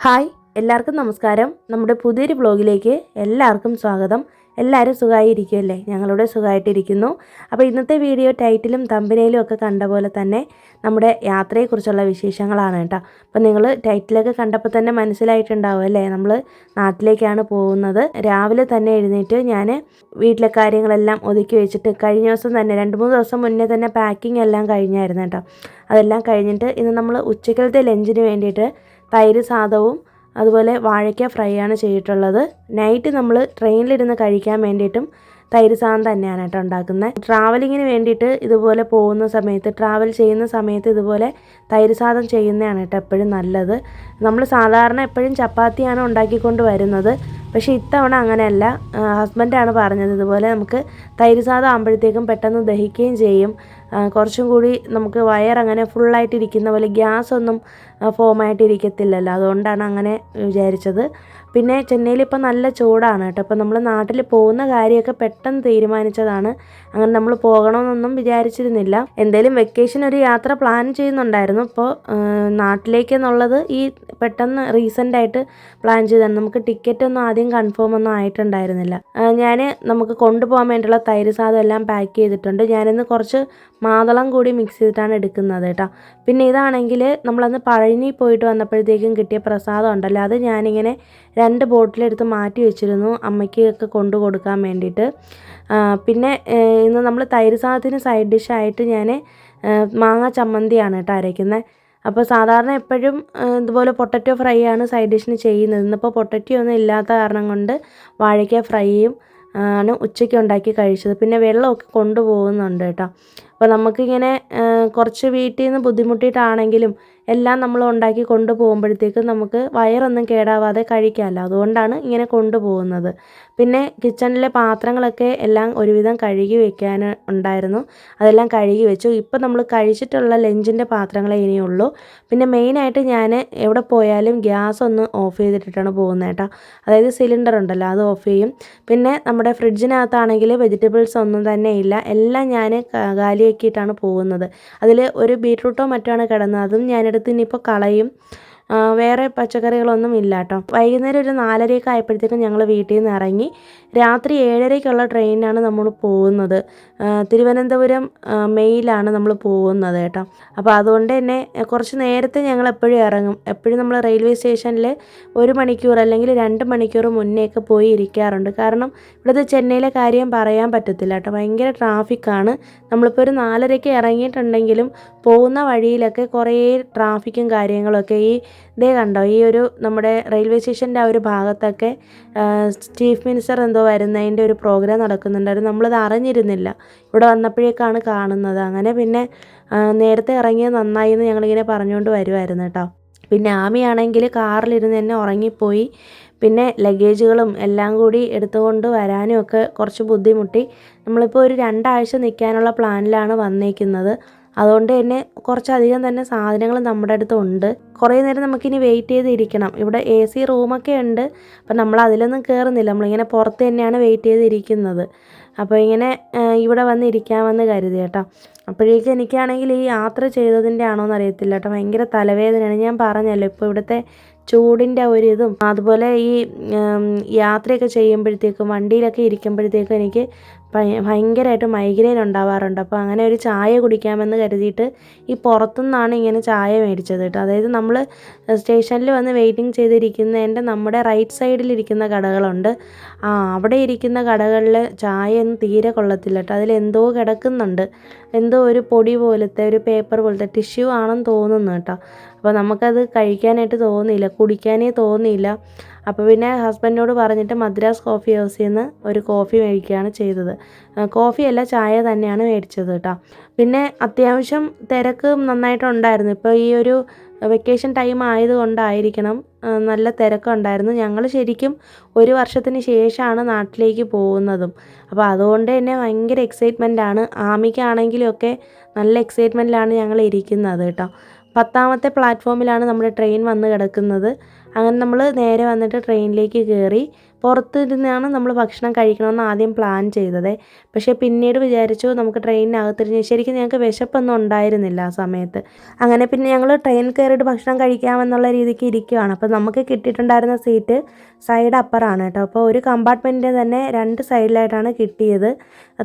Hi എല്ലാവർക്കും നമസ്കാരം. നമ്മുടെ പുതിയൊരു വ്ലോഗിലേക്ക് എല്ലാവർക്കും സ്വാഗതം. എല്ലാവരും സുഖമായിരിക്കുമല്ലേ? ഞങ്ങളിവിടെ സുഖമായിട്ടിരിക്കുന്നു. അപ്പോൾ ഇന്നത്തെ വീഡിയോ ടൈറ്റിലും തമ്പനയിലും ഒക്കെ കണ്ട പോലെ തന്നെ നമ്മുടെ യാത്രയെക്കുറിച്ചുള്ള വിശേഷങ്ങളാണ് കേട്ടോ. അപ്പോൾ നിങ്ങൾ ടൈറ്റിലൊക്കെ കണ്ടപ്പോൾ തന്നെ മനസ്സിലായിട്ടുണ്ടാവും അല്ലേ, നമ്മൾ നാട്ടിലേക്കാണ് പോകുന്നത്. രാവിലെ തന്നെ എഴുന്നേറ്റ് ഞാൻ വീട്ടിലെ കാര്യങ്ങളെല്ലാം ഒതുക്കി വെച്ചിട്ട് കഴിഞ്ഞ ദിവസം തന്നെ 2-3 ദിവസം മുന്നേ തന്നെ പാക്കിംഗ് എല്ലാം കഴിഞ്ഞായിരുന്നു കേട്ടോ. അതെല്ലാം കഴിഞ്ഞിട്ട് ഇന്ന് നമ്മൾ ഉച്ചക്കലത്തെ ലഞ്ചിന് വേണ്ടിയിട്ട് തൈര് സാദവും അതുപോലെ വാഴയ്ക്ക ഫ്രൈ ആണ് ചെയ്തിട്ടുള്ളത്. നൈറ്റ് നമ്മൾ ട്രെയിനിലിരുന്ന് കഴിക്കാൻ വേണ്ടിയിട്ടും തൈര് സാദം തന്നെയാണ് കേട്ടോ ഉണ്ടാക്കുന്നത്. ട്രാവലിങ്ങിന് വേണ്ടിയിട്ട് ഇതുപോലെ പോകുന്ന സമയത്ത്, ട്രാവൽ ചെയ്യുന്ന സമയത്ത് ഇതുപോലെ തൈര് സാദം ചെയ്യുന്നതാണ് കേട്ടോ എപ്പോഴും നല്ലത്. നമ്മൾ സാധാരണ എപ്പോഴും ചപ്പാത്തിയാണ് ഉണ്ടാക്കിക്കൊണ്ട് വരുന്നത്. പക്ഷേ ഇത്തവണ അങ്ങനെയല്ല. ഹസ്ബൻഡാണ് പറഞ്ഞത് ഇതുപോലെ നമുക്ക് തൈര് സാദം ആകുമ്പോഴത്തേക്കും പെട്ടെന്ന് ദഹിക്കുകയും ചെയ്യും, കുറച്ചും കൂടി നമുക്ക് വയറങ്ങനെ ഫുള്ളായിട്ടിരിക്കുന്ന പോലെ ഗ്യാസ് ഒന്നും ഫോമായിട്ടിരിക്കത്തില്ലല്ലോ, അതുകൊണ്ടാണ് അങ്ങനെ വിചാരിച്ചത്. പിന്നെ ചെന്നൈയിൽ ഇപ്പോൾ നല്ല ചൂടാണ് കേട്ടോ. അപ്പോൾ നമ്മൾ നാട്ടിൽ പോകുന്ന കാര്യമൊക്കെ പെട്ടെന്ന് തീരുമാനിച്ചതാണ്. അങ്ങനെ നമ്മൾ പോകണമെന്നൊന്നും വിചാരിച്ചിരുന്നില്ല. എന്തായാലും വെക്കേഷൻ ഒരു യാത്ര പ്ലാൻ ചെയ്യുന്നുണ്ടായിരുന്നു. ഇപ്പോൾ നാട്ടിലേക്ക് എന്നുള്ളത് ഈ പെട്ടെന്ന് റീസെൻ്റായിട്ട് പ്ലാൻ ചെയ്താണ്. നമുക്ക് ടിക്കറ്റൊന്നും ആദ്യം കൺഫേം ഒന്നും ആയിട്ടുണ്ടായിരുന്നില്ല. നമുക്ക് കൊണ്ടുപോകാൻ വേണ്ടിയുള്ള തൈര് സാദം എല്ലാം പാക്ക് ചെയ്തിട്ടുണ്ട്. ഞാനിന്ന് കുറച്ച് മാതളം കൂടി മിക്സ് ചെയ്തിട്ടാണ് എടുക്കുന്നത് കേട്ടോ. പിന്നെ ഇതാണെങ്കിൽ നമ്മളന്ന് പഴനി പോയിട്ട് വന്നപ്പോഴത്തേക്കും കിട്ടിയ പ്രസാദം ഉണ്ടല്ലോ, അത് ഞാനിങ്ങനെ 2 ബോട്ടിലെടുത്ത് മാറ്റി വെച്ചിരുന്നു അമ്മയ്ക്ക് ഒക്കെ കൊണ്ടു കൊടുക്കാൻ വേണ്ടിയിട്ട്. പിന്നെ ഇന്ന് നമ്മൾ തൈര് സാദത്തിന് സൈഡ് ഡിഷായിട്ട് ഞാൻ മാങ്ങ ചമ്മന്തിയാണ് കേട്ടോ അരയ്ക്കുന്നത്. അപ്പോൾ സാധാരണ എപ്പോഴും ഇതുപോലെ പൊട്ടറ്റോ ഫ്രൈ ആണ് സൈഡ് ഡിഷിന് ചെയ്യുന്നത്. ഇന്നിപ്പോൾ പൊട്ടറ്റോ ഒന്നും ഇല്ലാത്ത കാരണം കൊണ്ട് വാഴയ്ക്ക ഫ്രൈയും ആണ് ഉച്ചയ്ക്ക് ഉണ്ടാക്കി കഴിച്ചത്. പിന്നെ വെള്ളമൊക്കെ കൊണ്ടുപോകുന്നുണ്ട് കേട്ടോ. അപ്പോൾ നമുക്കിങ്ങനെ കുറച്ച് വീട്ടിൽ നിന്ന് ബുദ്ധിമുട്ടിയിട്ടാണെങ്കിലും എല്ലാം നമ്മൾ ഉണ്ടാക്കി കൊണ്ടുപോകുമ്പോഴത്തേക്കും നമുക്ക് വയറൊന്നും കേടാവാതെ കഴിക്കാമല്ലോ, അതുകൊണ്ടാണ് ഇങ്ങനെ കൊണ്ടുപോകുന്നത്. പിന്നെ കിച്ചണിലെ പാത്രങ്ങളൊക്കെ എല്ലാം ഒരുവിധം കഴുകി വെക്കാൻ ഉണ്ടായിരുന്നു, അതെല്ലാം കഴുകി വെച്ചു. ഇപ്പോൾ നമ്മൾ കഴിച്ചിട്ടുള്ള ലഞ്ചിൻ്റെ പാത്രങ്ങളെ ഇനിയുള്ളൂ. പിന്നെ മെയിനായിട്ട് ഞാൻ എവിടെ പോയാലും ഗ്യാസ് ഒന്ന് ഓഫ് ചെയ്തിട്ടിട്ടാണ് പോകുന്നത് കേട്ടോ. അതായത് സിലിണ്ടർ ഉണ്ടല്ലോ അത് ഓഫ് ചെയ്യും. പിന്നെ നമ്മുടെ ഫ്രിഡ്ജിനകത്താണെങ്കിൽ വെജിറ്റബിൾസ് ഒന്നും തന്നെ ഇല്ല, എല്ലാം ഞാൻ കാലിയാക്കിയിട്ടാണ് പോകുന്നത്. അതിൽ ഒരു ബീട്രൂട്ടോ മറ്റാണ് കിടന്നത്, അതും ഞാനെടുത്ത് ഇനിയിപ്പോൾ കളയും. വേറെ പച്ചക്കറികളൊന്നും ഇല്ല കേട്ടോ. വൈകുന്നേരം ഒരു 4:30 ആയപ്പോഴത്തേക്കും ഞങ്ങൾ വീട്ടിൽ നിന്ന് ഇറങ്ങി. രാത്രി 7:30 ട്രെയിനാണ് നമ്മൾ പോകുന്നത്. തിരുവനന്തപുരം മെയിലാണ് നമ്മൾ പോകുന്നത് കേട്ടോ. അപ്പോൾ അതുകൊണ്ട് തന്നെ കുറച്ച് നേരത്തെ ഞങ്ങൾ എപ്പോഴും ഇറങ്ങും. എപ്പോഴും നമ്മൾ റെയിൽവേ സ്റ്റേഷനിൽ 1 മണിക്കൂർ അല്ലെങ്കിൽ 2 മണിക്കൂർ മുന്നേയൊക്കെ പോയി ഇരിക്കാറുണ്ട്. കാരണം ഇവിടുത്തെ ചെന്നൈയിലെ കാര്യം പറയാൻ പറ്റത്തില്ല കേട്ടോ, ഭയങ്കര ട്രാഫിക്കാണ്. നമ്മളിപ്പോൾ ഒരു 4:30 ഇറങ്ങിയിട്ടുണ്ടെങ്കിലും പോകുന്ന വഴിയിലൊക്കെ കുറേ ട്രാഫിക്കും കാര്യങ്ങളൊക്കെ. ഇതേ കണ്ടോ, ഈ ഒരു നമ്മുടെ റെയിൽവേ സ്റ്റേഷൻ്റെ ആ ഒരു ഭാഗത്തൊക്കെ ചീഫ് മിനിസ്റ്റർ എന്തോ വരുന്നതിൻ്റെ ഒരു പ്രോഗ്രാം നടക്കുന്നുണ്ടായിരുന്നു. നമ്മളത് അറിഞ്ഞിരുന്നില്ല, ഇവിടെ വന്നപ്പോഴേക്കാണ് കാണുന്നത്. അങ്ങനെ പിന്നെ നേരത്തെ ഇറങ്ങിയത് നന്നായി എന്ന് ഞങ്ങളിങ്ങനെ പറഞ്ഞുകൊണ്ട് വരുമായിരുന്നു കേട്ടോ. പിന്നെ ആമിയാണെങ്കിൽ കാറിലിരുന്ന് തന്നെ ഉറങ്ങിപ്പോയി. പിന്നെ ലഗേജുകളും എല്ലാം കൂടി എടുത്തുകൊണ്ട് വരാനും ഒക്കെ കുറച്ച് ബുദ്ധിമുട്ടി. നമ്മളിപ്പോൾ ഒരു 2 ആഴ്ച നിൽക്കാനുള്ള പ്ലാനിലാണ് വന്നേക്കുന്നത്. അതുകൊണ്ട് തന്നെ കുറച്ചധികം തന്നെ സാധനങ്ങൾ നമ്മുടെ അടുത്തുണ്ട്. കുറേ നേരം നമുക്കിനി വെയിറ്റ് ചെയ്തിരിക്കണം. ഇവിടെ AC റൂമൊക്കെ ഉണ്ട്, അപ്പം നമ്മൾ അതിലൊന്നും കയറുന്നില്ല, നമ്മളിങ്ങനെ പുറത്ത് തന്നെയാണ് വെയിറ്റ് ചെയ്തിരിക്കുന്നത്. അപ്പോൾ ഇങ്ങനെ ഇവിടെ വന്ന് ഇരിക്കാമെന്ന് കരുതി കേട്ടോ. അപ്പോഴേക്കും എനിക്കാണെങ്കിൽ ഈ യാത്ര ചെയ്തതിൻ്റെ ആണോന്ന് അറിയത്തില്ല കേട്ടോ, ഭയങ്കര തലവേദനയാണ്. ഞാൻ പറഞ്ഞല്ലോ ഇപ്പോൾ ഇവിടുത്തെ ചൂടിൻ്റെ ഒരിതും അതുപോലെ ഈ യാത്രയൊക്കെ ചെയ്യുമ്പോഴത്തേക്കും വണ്ടിയിലൊക്കെ ഇരിക്കുമ്പോഴത്തേക്കും എനിക്ക് ഭയങ്കരമായിട്ട് മൈഗ്രെയിൻ ഉണ്ടാവാറുണ്ട്. അപ്പോൾ അങ്ങനെ ഒരു ചായ കുടിക്കാമെന്ന് കരുതിയിട്ട് ഈ പുറത്തുനിന്നാണ് ഇങ്ങനെ ചായ മേടിച്ചത് കേട്ടോ. അതായത് നമ്മൾ സ്റ്റേഷനിൽ വന്ന് വെയിറ്റിംഗ് ചെയ്തിരിക്കുന്നതിൻ്റെ നമ്മുടെ റൈറ്റ് സൈഡിലിരിക്കുന്ന കടകളുണ്ട്. അവിടെ ഇരിക്കുന്ന കടകളിൽ ചായയൊന്നും തീരെ കൊള്ളത്തില്ല കേട്ടോ. അതിലെന്തോ കിടക്കുന്നുണ്ട്, എന്തോ ഒരു പൊടി പോലത്തെ ഒരു പേപ്പർ പോലത്തെ ടിഷ്യൂ ആണെന്ന് തോന്നുന്നു കേട്ടോ. അപ്പോൾ നമുക്കത് കഴിക്കാനായിട്ട് തോന്നിയില്ല, കുടിക്കാനേ തോന്നിയില്ല. അപ്പോൾ പിന്നെ ഹസ്ബൻഡിനോട് പറഞ്ഞിട്ട് മദ്രാസ് കോഫി ഹൗസിൽ നിന്ന് ഒരു കോഫി മേടിക്കുകയാണ് ചെയ്തത്. കോഫിയല്ല, ചായ തന്നെയാണ് മേടിച്ചത് കേട്ടോ. പിന്നെ അത്യാവശ്യം തിരക്ക് നന്നായിട്ടുണ്ടായിരുന്നു. ഇപ്പോൾ ഈ ഒരു വെക്കേഷൻ ടൈം ആയതുകൊണ്ടായിരിക്കണം നല്ല തിരക്കുണ്ടായിരുന്നു. ഞങ്ങൾ ശരിക്കും 1 വർഷത്തിന് ശേഷമാണ് നാട്ടിലേക്ക് പോകുന്നതും. അപ്പോൾ അതുകൊണ്ട് തന്നെ ഭയങ്കര എക്സൈറ്റ്മെൻറ്റാണ്. ആമിക്കാണെങ്കിലും ഒക്കെ നല്ല എക്സൈറ്റ്മെൻറ്റിലാണ് ഞങ്ങൾ ഇരിക്കുന്നത് കേട്ടോ. 10ാമത്തെ പ്ലാറ്റ്ഫോമിലാണ് നമ്മുടെ ട്രെയിൻ വന്ന് കിടക്കുന്നത്. അങ്ങനെ നമ്മൾ നേരെ വന്നിട്ട് ട്രെയിനിലേക്ക് കയറി. പുറത്തിരുന്നാണ് നമ്മൾ ഭക്ഷണം കഴിക്കണമെന്ന് ആദ്യം പ്ലാൻ ചെയ്തത്. പക്ഷേ പിന്നീട് വിചാരിച്ചു നമുക്ക് ട്രെയിനിനകത്തിരുന്ന്, ശരിക്കും ഞങ്ങൾക്ക് വിശപ്പൊന്നും ഉണ്ടായിരുന്നില്ല ആ സമയത്ത്. അങ്ങനെ പിന്നെ ഞങ്ങൾ ട്രെയിൻ കയറിയിട്ട് ഭക്ഷണം കഴിക്കാമെന്നുള്ള രീതിക്ക് ഇരിക്കുകയാണ്. അപ്പോൾ നമുക്ക് കിട്ടിയിട്ടുണ്ടായിരുന്ന സീറ്റ് സൈഡ് അപ്പറാണ് കേട്ടോ. അപ്പോൾ ഒരു കമ്പാർട്ട്മെൻറ്റിൻ്റെ തന്നെ 2 സൈഡിലായിട്ടാണ് കിട്ടിയത്,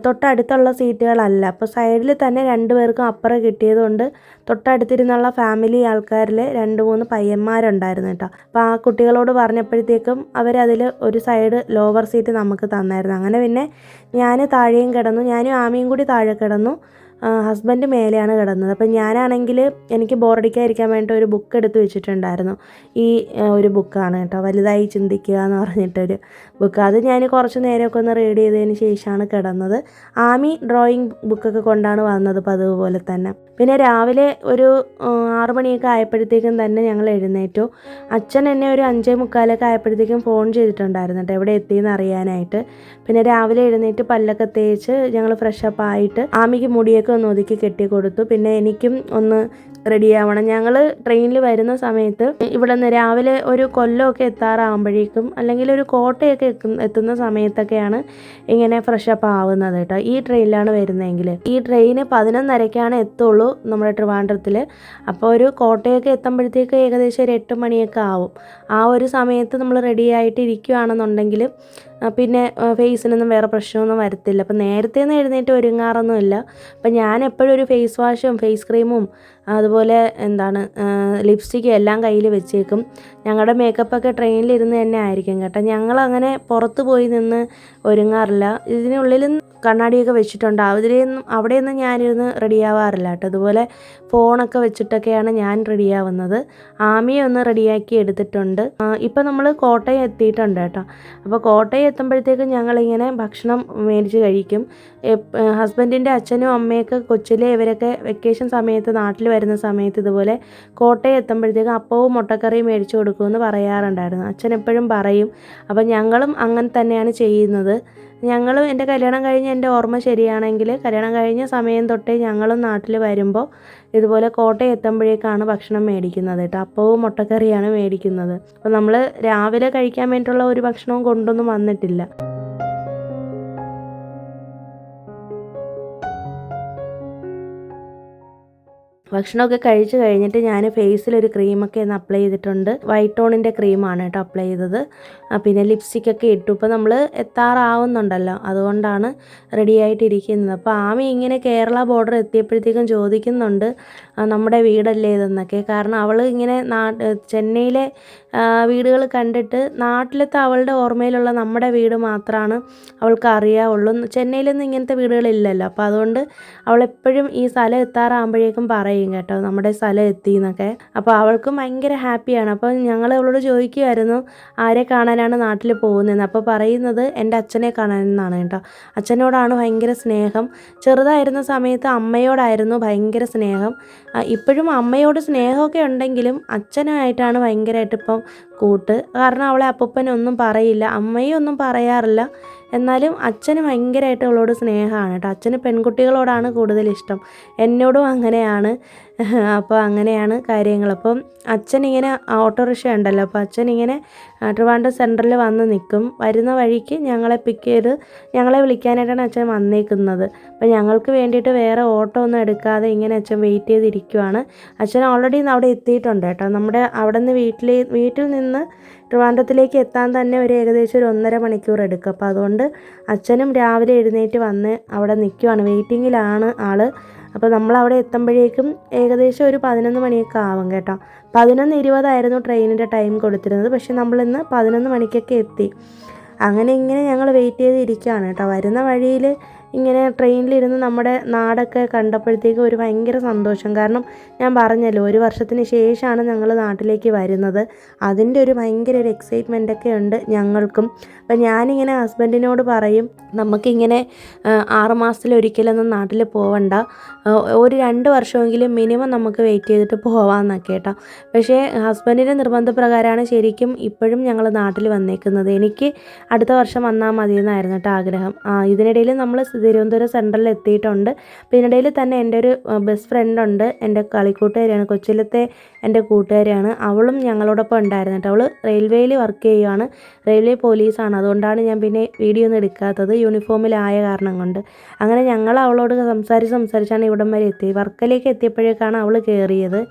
തൊട്ടടുത്തുള്ള സീറ്റുകളല്ല. അപ്പോൾ സൈഡിൽ തന്നെ 2 പേർക്കും അപ്പുറം കിട്ടിയതുകൊണ്ട് തൊട്ടടുത്തിരുന്നുള്ള ഫാമിലി ആൾക്കാരിൽ 2-3 പയ്യന്മാരുണ്ടായിരുന്നു കേട്ടോ. അപ്പോൾ ആ കുട്ടികളോട് പറഞ്ഞപ്പോഴത്തേക്കും അവരതിൽ ഒരു സൈഡ് ലോവർ സീറ്റ് നമുക്ക് തന്നായിരുന്നു. അങ്ങനെ പിന്നെ ഞാൻ താഴെയും കിടന്നു, ഞാനും ആമിയും കൂടി താഴെ കിടന്നു, ഹസ്ബൻഡ് മേലെയാണ് കിടന്നത്. അപ്പം ഞാനാണെങ്കിൽ എനിക്ക് ബോറടിക്കാതിരിക്കാൻ വേണ്ടി ഒരു ബുക്ക് എടുത്ത് വെച്ചിട്ടുണ്ടായിരുന്നു. ഈ ഒരു ബുക്കാണ് കേട്ടോ, വലുതായി ചിന്തിക്കുക എന്ന് പറഞ്ഞിട്ടൊരു ബുക്ക്. അത് ഞാൻ കുറച്ച് നേരമൊക്കെ ഒന്ന് റീഡ് ചെയ്തതിന് ശേഷമാണ് കിടന്നത്. ആമി ഡ്രോയിങ് ബുക്കൊക്കെ കൊണ്ടാണ് വന്നത് പതിവ് പോലെ തന്നെ. പിന്നെ രാവിലെ ഒരു 6 മണിയൊക്കെ ആയപ്പോഴത്തേക്കും തന്നെ ഞങ്ങൾ എഴുന്നേറ്റു. അച്ഛൻ എന്നെ ഒരു 5:45 ആയപ്പോഴത്തേക്കും ഫോൺ ചെയ്തിട്ടുണ്ടായിരുന്നു കേട്ടോ, എവിടെ എത്തിയെന്ന് അറിയാനായിട്ട്. പിന്നെ രാവിലെ എഴുന്നേറ്റ് പല്ലൊക്കെ തേച്ച് ഞങ്ങൾ ഫ്രഷപ്പ് ആയിട്ട് ആമിക്ക് മുടിയൊക്കെ ഒന്ന് ഒതുക്കി കെട്ടി കൊടുത്തു. പിന്നെ എനിക്കും ഒന്ന് റെഡിയാവണം. ഞങ്ങൾ ട്രെയിനിൽ വരുന്ന സമയത്ത് ഇവിടെ നിന്ന് രാവിലെ ഒരു കൊല്ലമൊക്കെ എത്താറാകുമ്പോഴേക്കും, അല്ലെങ്കിൽ ഒരു കോട്ടയൊക്കെ എത്തുന്ന സമയത്തൊക്കെയാണ് ഇങ്ങനെ ഫ്രഷപ്പ് ആവുന്നത് കേട്ടോ. ഈ ട്രെയിനിലാണ് വരുന്നതെങ്കിൽ ഈ ട്രെയിന് 11:30ക്കാണ് എത്തുള്ളൂ നമ്മുടെ ട്രിവാൻഡ്രത്തിൽ. അപ്പോൾ ഒരു കോട്ടയൊക്കെ എത്തുമ്പോഴത്തേക്ക് ഏകദേശം ഒരു 8 മണിയൊക്കെ ആവും. ആ ഒരു സമയത്ത് നമ്മൾ റെഡി ആയിട്ട് ഇരിക്കുകയാണെന്നുണ്ടെങ്കിൽ പിന്നെ ഫേസിനൊന്നും വേറെ പ്രശ്നമൊന്നും വരത്തില്ല. അപ്പം നേരത്തെ നിന്ന് എഴുന്നേറ്റ് ഒരുങ്ങാറൊന്നുമില്ല. അപ്പം ഞാൻ എപ്പോഴും ഒരു ഫേസ് വാഷും ഫേസ് ക്രീമും അതുപോലെ ലിപ്സ്റ്റിക്കും എല്ലാം കയ്യിൽ വെച്ചേക്കും. ഞങ്ങളുടെ മേക്കപ്പൊക്കെ ട്രെയിനിലിരുന്ന് തന്നെ ആയിരിക്കും കേട്ടോ. ഞങ്ങളങ്ങനെ പുറത്ത് പോയി നിന്ന് ഒരുങ്ങാറില്ല. ഇതിനുള്ളിലും കണ്ണാടിയൊക്കെ വെച്ചിട്ടുണ്ട്, അവിടെയൊന്നും ഞാനിരുന്ന് റെഡിയാവാറില്ല കേട്ടോ. അതുപോലെ ഫോണൊക്കെ വെച്ചിട്ടൊക്കെയാണ് ഞാൻ റെഡിയാവുന്നത്. ആമിയെ ഒന്ന് റെഡിയാക്കി എടുത്തിട്ടുണ്ട്. ഇപ്പം നമ്മൾ കോട്ടയം എത്തിയിട്ടുണ്ട് കേട്ടോ. അപ്പോൾ കോട്ടയം എത്തുമ്പോഴത്തേക്കും ഞങ്ങളിങ്ങനെ ഭക്ഷണം മേടിച്ച് കഴിക്കും. ഹസ്ബൻഡിൻ്റെ അച്ഛനും അമ്മയൊക്കെ കൊച്ചിലെ ഇവരൊക്കെ വെക്കേഷൻ സമയത്ത് നാട്ടിൽ വരുന്ന സമയത്ത് ഇതുപോലെ കോട്ടയം എത്തുമ്പോഴത്തേക്കും അപ്പവും മുട്ടക്കറിയും മേടിച്ച് കൊടുക്കുമെന്ന് പറയാറുണ്ടായിരുന്നു. അച്ഛൻ എപ്പോഴും പറയും. അപ്പം ഞങ്ങളും അങ്ങനെ തന്നെയാണ് ചെയ്യുന്നത്. ഞങ്ങളും എൻ്റെ കല്യാണം കഴിഞ്ഞ് എൻ്റെ ഓർമ്മ ശരിയാണെങ്കിൽ കല്യാണം കഴിഞ്ഞ സമയം തൊട്ടേ ഞങ്ങളും നാട്ടിൽ വരുമ്പോൾ ഇതുപോലെ കോട്ടയം എത്തുമ്പോഴേക്കാണ് ഭക്ഷണം മേടിക്കുന്നത് കേട്ടോ. അപ്പവും മുട്ടക്കറിയാണ് മേടിക്കുന്നത്. അപ്പോൾ നമ്മൾ രാവിലെ കഴിക്കാൻ വേണ്ടിയിട്ടുള്ള ഒരു ഭക്ഷണവും കൊണ്ടൊന്നും വന്നിട്ടില്ല. ഭക്ഷണമൊക്കെ കഴിച്ച് കഴിഞ്ഞിട്ട് ഞാൻ ഫേസിലൊരു ക്രീമൊക്കെ ഒന്ന് അപ്ലൈ ചെയ്തിട്ടുണ്ട്. വൈറ്റ് ടോണിൻ്റെ ക്രീമാണ് കേട്ടോ അപ്ലൈ ചെയ്തത്. പിന്നെ ലിപ്സ്റ്റിക്കൊക്കെ ഇട്ടു. ഇപ്പോൾ നമ്മൾ എത്താറാവുന്നുണ്ടല്ലോ, അതുകൊണ്ടാണ് റെഡി ആയിട്ടിരിക്കുന്നത്. അപ്പോൾ ആമി ഇങ്ങനെ കേരള ബോർഡർ എത്തിയപ്പോഴത്തേക്കും ചോദിക്കുന്നുണ്ട് നമ്മുടെ വീടല്ലേ ഇതെന്നൊക്കെ. കാരണം അവൾ ഇങ്ങനെ ചെന്നൈയിലെ വീടുകൾ കണ്ടിട്ട് നാട്ടിലത്തെ അവളുടെ ഓർമ്മയിലുള്ള നമ്മുടെ വീട് മാത്രമാണ് അവൾക്ക് അറിയാവുള്ളൂ. ചെന്നൈയിലൊന്നും ഇങ്ങനത്തെ വീടുകളില്ലല്ലോ. അപ്പോൾ അതുകൊണ്ട് അവളെപ്പോഴും ഈ സ്ഥലം എത്താറാകുമ്പോഴേക്കും പറയും കേട്ടോ നമ്മുടെ സ്ഥലം എത്തി എന്നൊക്കെ. അപ്പോൾ അവൾക്കും ഭയങ്കര ഹാപ്പിയാണ്. അപ്പോൾ ഞങ്ങൾ അവളോട് ചോദിക്കുമായിരുന്നു ആരെ കാണാനാണ് നാട്ടിൽ പോകുന്നതെന്ന്. അപ്പോൾ പറയുന്നത് എൻ്റെ അച്ഛനെ കാണാനെന്നാണ് കേട്ടോ. അച്ഛനോടാണ് ഭയങ്കര സ്നേഹം. ചെറുതായിരുന്ന സമയത്ത് അമ്മയോടായിരുന്നു ഭയങ്കര സ്നേഹം. ഇപ്പോഴും അമ്മയോട് സ്നേഹമൊക്കെ ഉണ്ടെങ്കിലും അച്ഛനായിട്ടാണ് ഭയങ്കരമായിട്ട് ഇപ്പം കൂട്ട്. കാരണം അവളെ അപ്പൂപ്പനൊന്നും പറയില്ല, അമ്മയും ഒന്നും പറയാറില്ല. എന്നാലും അച്ഛന് ഭയങ്കരമായിട്ട് അവളോട് സ്നേഹമാണ് കേട്ടോ. അച്ഛന് പെൺകുട്ടികളോടാണ് കൂടുതൽ ഇഷ്ടം, എന്നോടും അങ്ങനെയാണ്. അപ്പോൾ അങ്ങനെയാണ് കാര്യങ്ങൾ. അപ്പം അച്ഛനിങ്ങനെ ഓട്ടോറിക്ഷ ഉണ്ടല്ലോ, അപ്പോൾ അച്ഛനിങ്ങനെ ട്രിവാൻഡ്രം സെൻറ്ററിൽ വന്ന് നിൽക്കും. വരുന്ന വഴിക്ക് ഞങ്ങളെ പിക്ക് ചെയ്ത് ഞങ്ങളെ വിളിക്കാനായിട്ടാണ് അച്ഛൻ വന്നേക്കുന്നത്. അപ്പോൾ ഞങ്ങൾക്ക് വേണ്ടിയിട്ട് വേറെ ഓട്ടോ ഒന്നും എടുക്കാതെ ഇങ്ങനെ അച്ഛൻ വെയിറ്റ് ചെയ്തിരിക്കുവാണ്. അച്ഛൻ ഓൾറെഡി അവിടെ എത്തിയിട്ടുണ്ട് കേട്ടോ. നമ്മുടെ അവിടെ നിന്ന് വീട്ടിൽ നിന്ന് ട്രിവാൻഡ്രത്തിലേക്ക് എത്താൻ തന്നെ ഒരു ഏകദേശം ഒരു 1.5 മണിക്കൂർ എടുക്കും. അപ്പോൾ അതുകൊണ്ട് അച്ഛനും രാവിലെ എഴുന്നേറ്റ് വന്ന് അവിടെ നിൽക്കുവാണ്, വെയിറ്റിങ്ങിലാണ് ആൾ. അപ്പോൾ നമ്മളവിടെ എത്തുമ്പോഴേക്കും ഏകദേശം ഒരു 11 മണിയൊക്കെ ആവും കേട്ടോ. 11:20 ട്രെയിനിൻ്റെ ടൈം കൊടുത്തിരുന്നത്. പക്ഷേ നമ്മളിന്ന് 11 മണിക്കൊക്കെ എത്തി. അങ്ങനെ ഇങ്ങനെ ഞങ്ങൾ വെയിറ്റ് ചെയ്ത് ഇരിക്കുകയാണ് കേട്ടോ. വരുന്ന വഴിയിൽ ഇങ്ങനെ ട്രെയിനിലിരുന്ന് നമ്മുടെ നാടൊക്കെ കണ്ടപ്പോഴത്തേക്കും ഒരു ഭയങ്കര സന്തോഷം. കാരണം ഞാൻ പറഞ്ഞല്ലോ 1 വർഷത്തിന് ശേഷമാണ് ഞങ്ങൾ നാട്ടിലേക്ക് വരുന്നത്. അതിൻ്റെ ഒരു ഭയങ്കര ഒരു എക്സൈറ്റ്മെൻറ്റൊക്കെ ഉണ്ട് ഞങ്ങൾക്കും. അപ്പം ഞാനിങ്ങനെ ഹസ്ബൻഡിനോട് പറയും നമുക്കിങ്ങനെ 6 മാസത്തിലൊരിക്കലൊന്നും നാട്ടിൽ പോവണ്ട, ഒരു 2 വർഷമെങ്കിലും മിനിമം നമുക്ക് വെയിറ്റ് ചെയ്തിട്ട് പോവാമെന്നൊക്കെ കേട്ടോ. പക്ഷേ ഹസ്ബൻഡിൻ്റെ നിർബന്ധപ്രകാരമാണ് ശരിക്കും ഇപ്പോഴും ഞങ്ങൾ നാട്ടിൽ വന്നേക്കുന്നത്. എനിക്ക് അടുത്ത വർഷം വന്നാൽ മതിയെന്നായിരുന്നു കേട്ടോ ആഗ്രഹം. ഇതിനിടയിൽ നമ്മൾ തിരുവനന്തപുരം സെൻട്രലിൽ എത്തിയിട്ടുണ്ട്. ഇതിനിടയിൽ തന്നെ എൻ്റെ ഒരു ബെസ്റ്റ് ഫ്രണ്ടുണ്ട്, എൻ്റെ കളിക്കൂട്ടുകാരിയാണ്, കൊച്ചിയിലത്തെ എൻ്റെ കൂട്ടുകാരിയാണ്. അവളും ഞങ്ങളോടൊപ്പം ഉണ്ടായിരുന്നു കേട്ടോ. അവൾ റെയിൽവേയിൽ വർക്ക് ചെയ്യുകയാണ്, റെയിൽവേ പോലീസാണ്. അതുകൊണ്ടാണ് ഞാൻ പിന്നെ വീഡിയോ ഒന്നും എടുക്കാത്തത്, യൂണിഫോമിലായ കാരണം കൊണ്ട്. അങ്ങനെ ഞങ്ങൾ അവളോട് സംസാരിച്ചാണ് ഇവിടം വരെ എത്തി. വർക്കലേക്ക് എത്തിയപ്പോഴേക്കാണ് അവൾ കയറിയത്.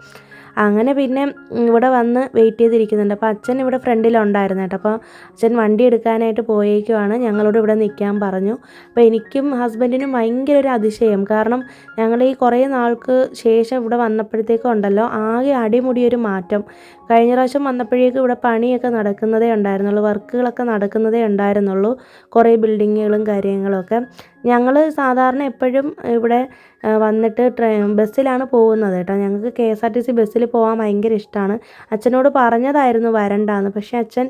അങ്ങനെ പിന്നെ ഇവിടെ വന്ന് വെയിറ്റ് ചെയ്തിരിക്കുന്നുണ്ട്. അപ്പോൾ അച്ഛൻ ഇവിടെ ഫ്രണ്ടിലുണ്ടായിരുന്നു കേട്ടോ. അപ്പോൾ അച്ഛൻ വണ്ടി എടുക്കാനായിട്ട് പോയേക്കുവാണ്, ഞങ്ങളോട് ഇവിടെ നിൽക്കാൻ പറഞ്ഞു. അപ്പോൾ എനിക്കും ഹസ്ബൻഡിനും ഭയങ്കര ഒരു അതിശയം. കാരണം ഞങ്ങൾ ഈ കുറേ നാൾക്ക് ശേഷം ഇവിടെ വന്നപ്പോഴത്തേക്കും ഉണ്ടല്ലോ ആകെ അടിമുടിയൊരു മാറ്റം. കഴിഞ്ഞ പ്രാവശ്യം വന്നപ്പോഴേക്കും ഇവിടെ പണിയൊക്കെ നടക്കുന്നതേ ഉണ്ടായിരുന്നുള്ളൂ, വർക്കുകളൊക്കെ നടക്കുന്നതേ ഉണ്ടായിരുന്നുള്ളൂ, കുറേ ബിൽഡിങ്ങുകളും കാര്യങ്ങളൊക്കെ. ഞങ്ങൾ സാധാരണ എപ്പോഴും ഇവിടെ വന്നിട്ട് ബസ്സിലാണ് പോകുന്നത് കേട്ടോ. ഞങ്ങൾക്ക് KSRTC ബസ്സിൽ പോകാൻ ഭയങ്കര ഇഷ്ടമാണ്. അച്ഛനോട് പറഞ്ഞതായിരുന്നു വരണ്ടാന്ന്, പക്ഷേ അച്ഛൻ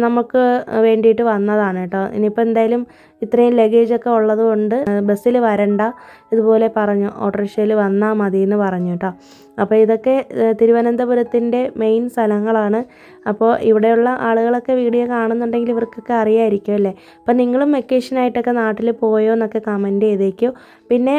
നമുക്ക് വേണ്ടിയിട്ട് വന്നതാണ് കേട്ടോ. ഇനിയിപ്പോൾ എന്തായാലും ഇത്രയും ലഗേജൊക്കെ ഉള്ളത് കൊണ്ട് ബസ്സിൽ വരണ്ട, ഇതുപോലെ പറഞ്ഞു, ഓട്ടോറിക്ഷയിൽ വന്നാൽ മതി എന്ന് പറഞ്ഞു കേട്ടോ. അപ്പോൾ ഇതൊക്കെ തിരുവനന്തപുരത്തിൻ്റെ മെയിൻ സ്ഥലങ്ങളാണ്. അപ്പോൾ ഇവിടെയുള്ള ആളുകളൊക്കെ വീഡിയോ കാണുന്നുണ്ടെങ്കിൽ ഇവർക്കൊക്കെ അറിയാമായിരിക്കും അല്ലേ. അപ്പോൾ നിങ്ങളും വെക്കേഷനായിട്ടൊക്കെ നാട്ടിൽ പോയോ എന്നൊക്കെ കമൻറ്റ് ചെയ്തേക്കൂ. പിന്നെ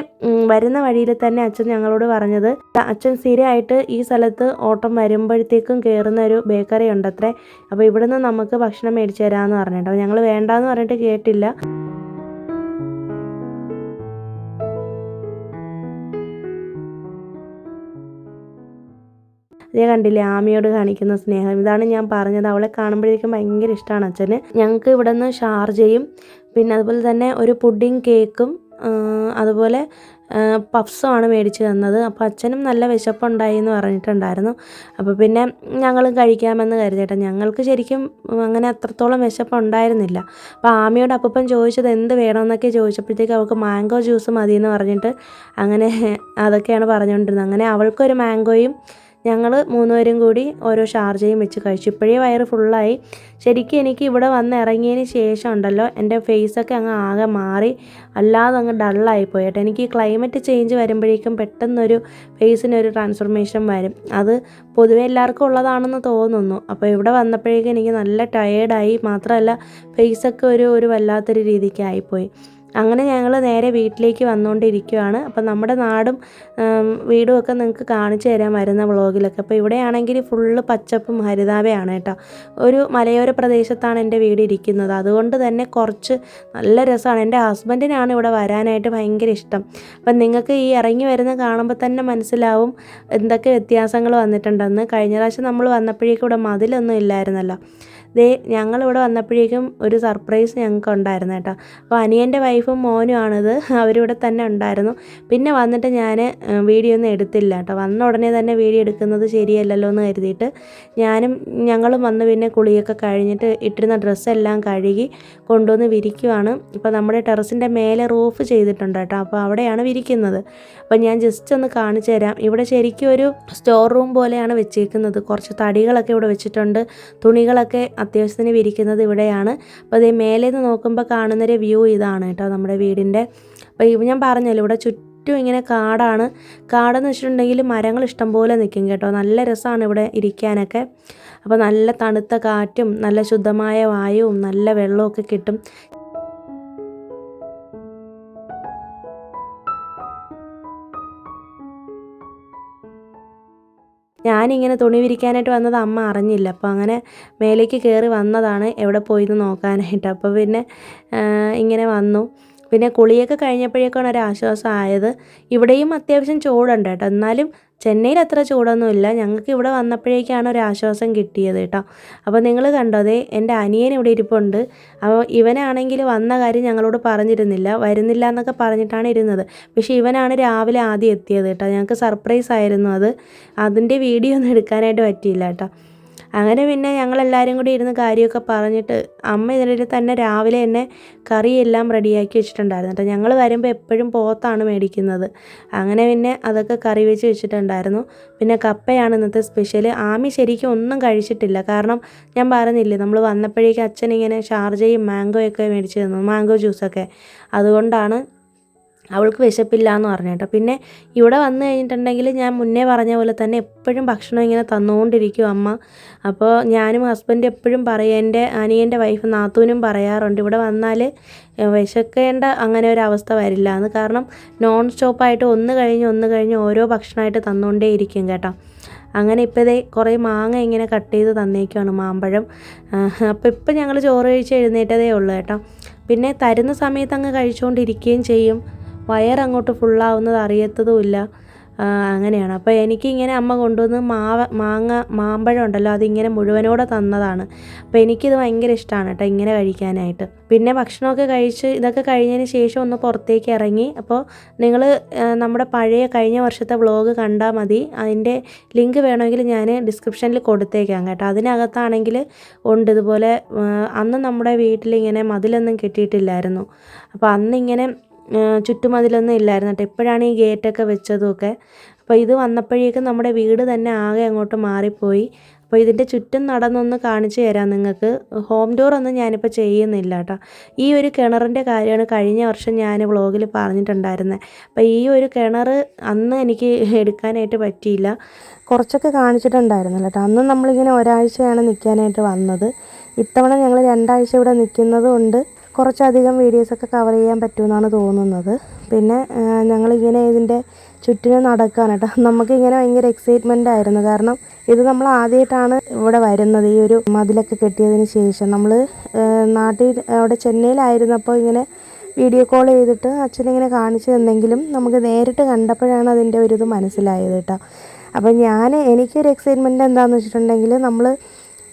വരുന്ന വഴിയിൽ തന്നെ അച്ഛൻ ഞങ്ങളോട് പറഞ്ഞത്, അച്ഛൻ സ്ഥിരമായിട്ട് ഈ സ്ഥലത്ത് ഓട്ടം വരുമ്പോഴത്തേക്കും കയറുന്ന ഒരു ബേക്കറി ഉണ്ടത്രേ. അപ്പോൾ ഇവിടുന്ന് നമുക്ക് ഭക്ഷണം മേടിച്ച് തരാമെന്ന് പറഞ്ഞിട്ടോ. ഞങ്ങൾ വേണ്ടാന്ന് പറഞ്ഞിട്ട് കേട്ടില്ല. അതേ കണ്ടില്ലേ ആമിയോട് കാണിക്കുന്ന സ്നേഹം. ഇതാണ് ഞാൻ പറഞ്ഞത്, അവളെ കാണുമ്പോഴേക്കും ഭയങ്കര ഇഷ്ടമാണ് അച്ഛന്. ഞങ്ങൾക്ക് ഇവിടെ നിന്ന് ഷാർജയും പിന്നെ അതുപോലെ തന്നെ ഒരു പുഡിങ് കേക്കും അതുപോലെ പഫ്സുമാണ് മേടിച്ച് തന്നത്. അപ്പോൾ അച്ഛനും നല്ല വിശപ്പുണ്ടായി എന്ന് പറഞ്ഞിട്ടുണ്ടായിരുന്നു. അപ്പോൾ പിന്നെ ഞങ്ങളും കഴിക്കാമെന്ന് കരുതിയിട്ട്, ഞങ്ങൾക്ക് ശരിക്കും അങ്ങനെ അത്രത്തോളം വിശപ്പുണ്ടായിരുന്നില്ല. അപ്പോൾ ആമിയോട് അപ്പൂപ്പൻ ചോദിച്ചത് എന്ത് വേണമെന്നൊക്കെ ചോദിച്ചപ്പോഴത്തേക്ക് അവൾക്ക് മാംഗോ ജ്യൂസ് മതിയെന്ന് പറഞ്ഞിട്ട് അങ്ങനെ അതൊക്കെയാണ് പറഞ്ഞുകൊണ്ടിരുന്നത്. അങ്ങനെ അവൾക്കൊരു മാംഗോയും ഞങ്ങൾ 3 പേരും കൂടി ഓരോ ഷാർജയും വെച്ച് കഴിച്ചു. ഇപ്പോഴേ വയറ് ഫുള്ളായി. ശരിക്കും എനിക്ക് ഇവിടെ വന്ന് ഇറങ്ങിയതിന് ശേഷം ഉണ്ടല്ലോ എൻ്റെ ഫേസൊക്കെ അങ്ങ് ആകെ മാറി, അല്ലാതെ അങ്ങ് ഡള്ളായിപ്പോയി കേട്ടോ. എനിക്ക് ക്ലൈമറ്റ് ചേഞ്ച് വരുമ്പോഴേക്കും പെട്ടെന്നൊരു ഫേസിനൊരു ട്രാൻസ്ഫോർമേഷൻ വരും. അത് പൊതുവെ എല്ലാവർക്കും ഉള്ളതാണെന്ന് തോന്നുന്നു. അപ്പോൾ ഇവിടെ വന്നപ്പോഴേക്കും എനിക്ക് നല്ല ടയേർഡായി, മാത്രമല്ല ഫേസൊക്കെ ഒരു വല്ലാത്തൊരു രീതിക്ക് ആയിപ്പോയി. അങ്ങനെ ഞങ്ങൾ നേരെ വീട്ടിലേക്ക് വന്നുകൊണ്ടിരിക്കുകയാണ്. അപ്പം നമ്മുടെ നാടും വീടും ഒക്കെ നിങ്ങൾക്ക് കാണിച്ചു തരാൻ വരുന്ന വ്ളോഗിലൊക്കെ. അപ്പോൾ ഇവിടെയാണെങ്കിൽ ഫുള്ള് പച്ചപ്പും ഹരിതാഭയാണ് കേട്ടോ. ഒരു മലയോര പ്രദേശത്താണ് എൻ്റെ വീട് ഇരിക്കുന്നത്. അതുകൊണ്ട് തന്നെ കുറച്ച് നല്ല രസമാണ്. എൻ്റെ ഹസ്ബൻഡിനാണ് ഇവിടെ വരാനായിട്ട് ഭയങ്കര ഇഷ്ടം. അപ്പം നിങ്ങൾക്ക് ഈ ഇറങ്ങി വരുന്ന കാണുമ്പോൾ തന്നെ മനസ്സിലാവും എന്തൊക്കെ വ്യത്യാസങ്ങൾ വന്നിട്ടുണ്ടെന്ന്. കഴിഞ്ഞ പ്രാവശ്യം നമ്മൾ വന്നപ്പോഴേക്കും ഇവിടെ മതിലൊന്നും ഇല്ലായിരുന്നല്ലോ. ഞങ്ങളിവിടെ വന്നപ്പോഴേക്കും ഒരു സർപ്രൈസ് ഞങ്ങൾക്ക് ഉണ്ടായിരുന്നു കേട്ടോ. അപ്പോൾ അനിയൻ്റെ വൈഫും മോനും ആണിത്, അവരിവിടെ തന്നെ ഉണ്ടായിരുന്നു. പിന്നെ വന്നിട്ട് ഞാൻ വീഡിയോ ഒന്നും എടുത്തില്ല കേട്ടോ. വന്ന ഉടനെ തന്നെ വീഡിയോ എടുക്കുന്നത് ശരിയല്ലല്ലോ എന്ന് കരുതിയിട്ട് ഞങ്ങളും വന്ന് പിന്നെ കുളിയൊക്കെ കഴിഞ്ഞിട്ട് ഇട്ടിരുന്ന ഡ്രസ്സെല്ലാം കഴുകി കൊണ്ടുവന്ന് വിരിക്കുവാണ്. ഇപ്പോൾ നമ്മുടെ ടെറസിൻ്റെ മേലെ റൂഫ് ചെയ്തിട്ടുണ്ട് കേട്ടോ. അപ്പോൾ അവിടെയാണ് വിരിക്കുന്നത്. അപ്പോൾ ഞാൻ ജസ്റ്റ് ഒന്ന് കാണിച്ചു തരാം. ഇവിടെ ശരിക്കും ഒരു സ്റ്റോർ റൂം പോലെയാണ് വെച്ചേക്കുന്നത്. കുറച്ച് തടികളൊക്കെ ഇവിടെ വെച്ചിട്ടുണ്ട്, തുണികളൊക്കെ അത്യാവശ്യത്തിന് വിരിക്കുന്നത് ഇവിടെയാണ്. അപ്പോൾ അതേ മേലെ നിന്ന് നോക്കുമ്പോൾ കാണുന്നൊരു വ്യൂ ഇതാണ് കേട്ടോ നമ്മുടെ വീടിൻ്റെ. അപ്പോൾ ഞാൻ പറഞ്ഞല്ലോ ഇവിടെ ചുറ്റും ഇങ്ങനെ കാടെന്ന് വെച്ചിട്ടുണ്ടെങ്കിൽ മരങ്ങൾ ഇഷ്ടംപോലെ നിൽക്കും കേട്ടോ. നല്ല രസമാണ് ഇവിടെ ഇരിക്കാനൊക്കെ. അപ്പോൾ നല്ല തണുത്ത കാറ്റും നല്ല ശുദ്ധമായ വായുവും നല്ല വെള്ളമൊക്കെ കിട്ടും. ഞാനിങ്ങനെ തുണി വിരിക്കാനായിട്ട് വന്നത് അമ്മ അറിഞ്ഞില്ല. അപ്പോൾ അങ്ങനെ മേലേക്ക് കയറി വന്നതാണ് എവിടെ പോയിന്ന് നോക്കാനായിട്ട്. അപ്പോൾ പിന്നെ ഇങ്ങനെ വന്നു. പിന്നെ കുളിയൊക്കെ കഴിഞ്ഞപ്പോഴേക്കാണ് ഒരു ആശ്വാസം ആയത്. ഇവിടെയും അത്യാവശ്യം ചൂടുണ്ട് കേട്ടോ, എന്നാലും ചെന്നൈയിൽ അത്ര ചൂടൊന്നുമില്ല. ഞങ്ങൾക്ക് ഇവിടെ വന്നപ്പോഴേക്കാണ് ഒരു ആശ്വാസം കിട്ടിയത് കേട്ടോ. അപ്പോൾ നിങ്ങൾ കണ്ടോ, എൻ്റെ അനിയൻ ഇവിടെ ഇരിപ്പുണ്ട്. അപ്പോൾ ഇവനാണെങ്കിൽ വന്ന കാര്യം ഞങ്ങളോട് പറഞ്ഞിരുന്നില്ല, വരുന്നില്ല എന്നൊക്കെ പറഞ്ഞിട്ടാണ് ഇരുന്നത്. പക്ഷേ ഇവനാണ് രാവിലെ ആദ്യം എത്തിയത് കേട്ടോ. ഞങ്ങൾക്ക് സർപ്രൈസ് ആയിരുന്നു അത്. അതിൻ്റെ വീഡിയോ ഒന്നും എടുക്കാനായിട്ട് പറ്റിയില്ല കേട്ടോ. അങ്ങനെ പിന്നെ ഞങ്ങളെല്ലാവരും കൂടി ഇരുന്ന് കാര്യമൊക്കെ പറഞ്ഞിട്ട് അമ്മ ഇതിനിടയിൽ തന്നെ രാവിലെ തന്നെ കറിയെല്ലാം റെഡിയാക്കി വെച്ചിട്ടുണ്ടായിരുന്നു കേട്ടോ. ഞങ്ങൾ വരുമ്പോൾ എപ്പോഴും പോത്താണ് മേടിക്കുന്നത്. അങ്ങനെ പിന്നെ അതൊക്കെ കറി വെച്ച് വെച്ചിട്ടുണ്ടായിരുന്നു. പിന്നെ കപ്പയാണ് ഇന്നത്തെ സ്പെഷ്യൽ. ആമി ശരിക്കും ഒന്നും കഴിച്ചിട്ടില്ല. കാരണം ഞാൻ പറഞ്ഞില്ലേ, നമ്മൾ വന്നപ്പോഴേക്കും അച്ഛൻ ഇങ്ങനെ ഷാർജയും മാംഗോയൊക്കെ മേടിച്ച് തന്നു, മാംഗോ ജ്യൂസൊക്കെ. അതുകൊണ്ടാണ് അവൾക്ക് വിശപ്പില്ല എന്ന് പറഞ്ഞു കേട്ടോ. പിന്നെ ഇവിടെ വന്നു കഴിഞ്ഞിട്ടുണ്ടെങ്കിൽ ഞാൻ മുന്നേ പറഞ്ഞ പോലെ തന്നെ എപ്പോഴും ഭക്ഷണം ഇങ്ങനെ തന്നുകൊണ്ടിരിക്കും അമ്മ. അപ്പോൾ ഞാനും ഹസ്ബൻഡ് എപ്പോഴും പറയും, എൻ്റെ അനിയൻ്റെ വൈഫ് നാത്തൂനും പറയാറുണ്ട് ഇവിടെ വന്നാൽ വിശക്കേണ്ട അങ്ങനെ ഒരു അവസ്ഥ വരില്ല എന്ന്. കാരണം നോൺ സ്റ്റോപ്പായിട്ട് ഒന്ന് കഴിഞ്ഞ് ഓരോ ഭക്ഷണമായിട്ട് തന്നുകൊണ്ടേ ഇരിക്കും കേട്ടോ. അങ്ങനെ ഇപ്പോൾ ഇതേ കുറേ മാങ്ങ ഇങ്ങനെ കട്ട് ചെയ്ത് തന്നേക്കുവാണ്, മാമ്പഴം. അപ്പോൾ ഇപ്പം ഞങ്ങൾ ചോറ് കഴിച്ച് എഴുന്നേറ്റതേ ഉള്ളൂ കേട്ടോ. പിന്നെ തരുന്ന സമയത്ത് അങ്ങ് കഴിച്ചുകൊണ്ടിരിക്കുകയും ചെയ്യും, വയറങ്ങോട്ട് ഫുള്ളാവുന്നത് അറിയത്തതുമില്ല. അങ്ങനെയാണ്. അപ്പോൾ എനിക്കിങ്ങനെ അമ്മ കൊണ്ടുവന്ന് മാമ്പഴം ഉണ്ടല്ലോ, അതിങ്ങനെ മുഴുവനോടെ തന്നതാണ്. അപ്പോൾ എനിക്കിത് ഭയങ്കര ഇഷ്ടമാണ് കേട്ടോ ഇങ്ങനെ കഴിക്കാനായിട്ട്. പിന്നെ ഭക്ഷണമൊക്കെ കഴിച്ച് ഇതൊക്കെ കഴിഞ്ഞതിന് ശേഷം ഒന്ന് പുറത്തേക്ക് ഇറങ്ങി. അപ്പോൾ നിങ്ങൾ നമ്മുടെ പഴയ കഴിഞ്ഞ വർഷത്തെ വ്ളോഗ് കണ്ടാൽ മതി, അതിൻ്റെ ലിങ്ക് വേണമെങ്കിൽ ഞാൻ ഡിസ്ക്രിപ്ഷനിൽ കൊടുത്തേക്കാം കേട്ടോ. അതിനകത്താണെങ്കിൽ ഉണ്ട് ഇതുപോലെ. അന്ന് നമ്മുടെ വീട്ടിലിങ്ങനെ മതിലൊന്നും കെട്ടിയിട്ടില്ലായിരുന്നു. അപ്പോൾ അന്നിങ്ങനെ ചുറ്റുമതിലൊന്നും ഇല്ലായിരുന്നു കേട്ടോ. ഇപ്പോഴാണ് ഈ ഗേറ്റൊക്കെ വെച്ചതുമൊക്കെ. അപ്പോൾ ഇത് വന്നപ്പോഴേക്കും നമ്മുടെ വീട് തന്നെ ആകെ അങ്ങോട്ട് മാറിപ്പോയി. അപ്പോൾ ഇതിൻ്റെ ചുറ്റും നടന്നൊന്ന് കാണിച്ചു തരാം നിങ്ങൾക്ക്. ഹോം ടൂറൊന്നും ഞാനിപ്പോൾ ചെയ്യുന്നില്ല കേട്ടോ. ഈ ഒരു കിണറിൻ്റെ കാര്യമാണ് കഴിഞ്ഞ വർഷം ഞാൻ വ്ളോഗിൽ പറഞ്ഞിട്ടുണ്ടായിരുന്നത്. അപ്പോൾ ഈ ഒരു കിണർ അന്ന് എനിക്ക് എടുക്കാനായിട്ട് പറ്റിയില്ല, കുറച്ചൊക്കെ കാണിച്ചിട്ടുണ്ടായിരുന്നില്ല കേട്ടോ. അന്ന് നമ്മളിങ്ങനെ ഒരാഴ്ചയാണ് നിൽക്കാനായിട്ട് വന്നത്. ഇത്തവണ ഞങ്ങൾ 2 ആഴ്ച ഇവിടെ നിൽക്കുന്നത് കൊണ്ട് കുറച്ചധികം വീഡിയോസൊക്കെ കവർ ചെയ്യാൻ പറ്റുമെന്നാണ് തോന്നുന്നത്. പിന്നെ ഞങ്ങളിങ്ങനെ ഇതിൻ്റെ ചുറ്റിനും നടക്കുകയാണ് കേട്ടോ. നമുക്കിങ്ങനെ ഭയങ്കര എക്സൈറ്റ്മെൻ്റ് ആയിരുന്നു, കാരണം ഇത് നമ്മൾ ആദ്യമായിട്ടാണ് ഇവിടെ വരുന്നത്. ഈ ഒരു മതിലൊക്കെ കെട്ടിയതിന് ശേഷം നമ്മൾ നാട്ടിൽ അവിടെ ചെന്നൈയിലായിരുന്നപ്പോൾ ഇങ്ങനെ വീഡിയോ കോൾ ചെയ്തിട്ട് അച്ഛനിങ്ങനെ കാണിച്ചു തന്നെങ്കിലും നമുക്ക് നേരിട്ട് കണ്ടപ്പോഴാണ് അതിൻ്റെ ഒരു ഇത് മനസ്സിലായത് കേട്ടോ. അപ്പോൾ എനിക്കൊരു എക്സൈറ്റ്മെൻറ്റ് എന്താണെന്ന് വെച്ചിട്ടുണ്ടെങ്കിൽ, നമ്മൾ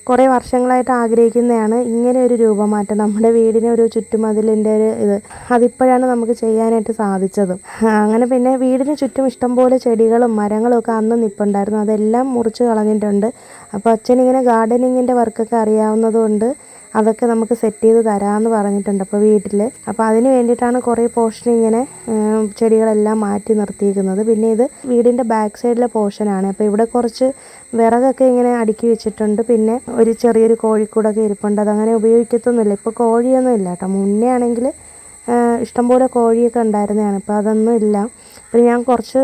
കുറേ വർഷങ്ങളായിട്ട് ആഗ്രഹിക്കുന്നതാണ് ഇങ്ങനെ ഒരു രൂപമാറ്റം, നമ്മുടെ വീടിന് ഒരു ചുറ്റുമതിലിൻ്റെ ഒരു ഇത്. അതിപ്പോഴാണ് നമുക്ക് ചെയ്യാനായിട്ട് സാധിച്ചത്. അങ്ങനെ പിന്നെ വീടിന് ചുറ്റും ഇഷ്ടംപോലെ ചെടികളും മരങ്ങളും ഒക്കെ അന്ന് നിൽപ്പുണ്ടായിരുന്നു, അതെല്ലാം മുറിച്ച് കളഞ്ഞിട്ടുണ്ട്. അപ്പോൾ അച്ഛനിങ്ങനെ ഗാർഡനിങ്ങിൻ്റെ വർക്കൊക്കെ അറിയാവുന്നതുകൊണ്ട് അതൊക്കെ നമുക്ക് സെറ്റ് ചെയ്ത് തരാമെന്ന് പറഞ്ഞിട്ടുണ്ട് അപ്പോൾ വീട്ടിൽ. അപ്പോൾ അതിന് വേണ്ടിയിട്ടാണ് കുറേ പോർഷൻ ഇങ്ങനെ ചെടികളെല്ലാം മാറ്റി നിർത്തിയിരിക്കുന്നത്. പിന്നെ ഇത് വീടിൻ്റെ ബാക്ക് സൈഡിലെ പോർഷനാണ്. അപ്പോൾ ഇവിടെ കുറച്ച് വിറകൊക്കെ ഇങ്ങനെ അടുക്കി വെച്ചിട്ടുണ്ട്. പിന്നെ ഒരു ചെറിയൊരു കോഴിക്കൂടൊക്കെ ഇരിപ്പുണ്ട്, അതങ്ങനെ ഉപയോഗിക്കത്തൊന്നുമില്ല. ഇപ്പോൾ കോഴിയൊന്നും ഇല്ല കേട്ടോ. മുന്നേ ആണെങ്കിൽ ഇഷ്ടംപോലെ കോഴിയൊക്കെ ഉണ്ടായിരുന്നതാണ്, ഇപ്പോൾ അതൊന്നും ഇല്ല. അപ്പോൾ ഞാൻ കുറച്ച്